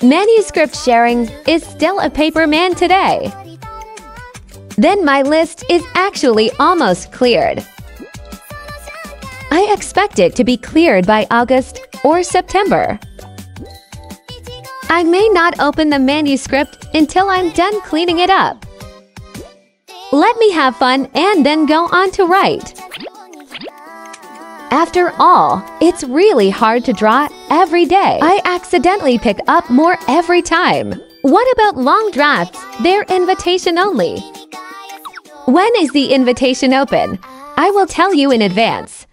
Manuscript sharing is still a paper man today. Then my list is actually almost cleared. I expect it to be cleared by August or September. I may not open the manuscript until I'm done cleaning it up. Let me have fun and then go on to write. After all, it's really hard to draw every day. I accidentally pick up more every time. What about long drafts? They're invitation only. When is the invitation open? I will tell you in advance.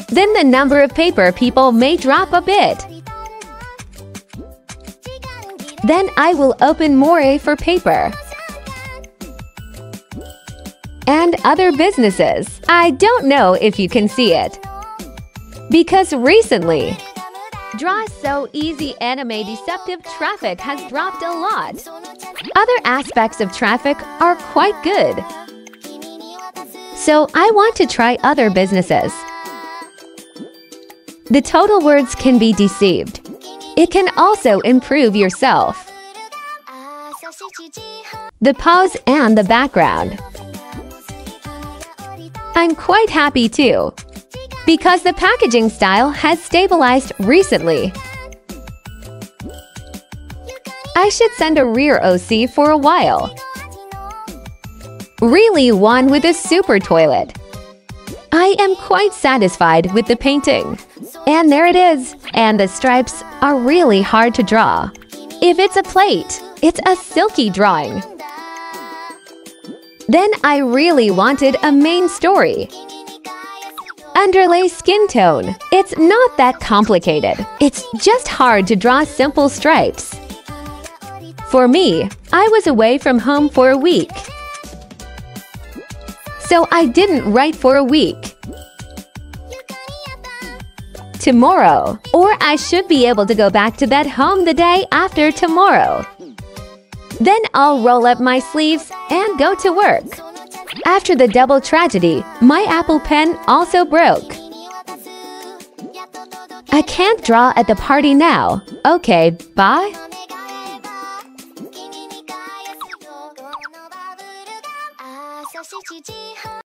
Then the number of paper people may drop a bit. Then I will open more for paper and other businesses. I don't know if you can see it, because recently, Draw So Easy anime deceptive traffic has dropped a lot. Other aspects of traffic are quite good. So I want to try other businesses. The total words can be deceived. It can also improve yourself. The pose and the background. I'm quite happy too, because the packaging style has stabilized recently. I should send a rear OC for a while. Really one with a super toilet. I am quite satisfied with the painting. And there it is. And the stripes are really hard to draw. If it's a plate, it's a silky drawing. Then I really wanted a main story. Underlay skin tone. It's not that complicated. It's just hard to draw simple stripes. For me, I was away from home for a week. So I didn't write for a week. Tomorrow, or I should be able to go back to that home the day after tomorrow. Then I'll roll up my sleeves and go to work. After the double tragedy, my Apple Pen also broke. I can't draw at the party now. Okay, bye. Sausage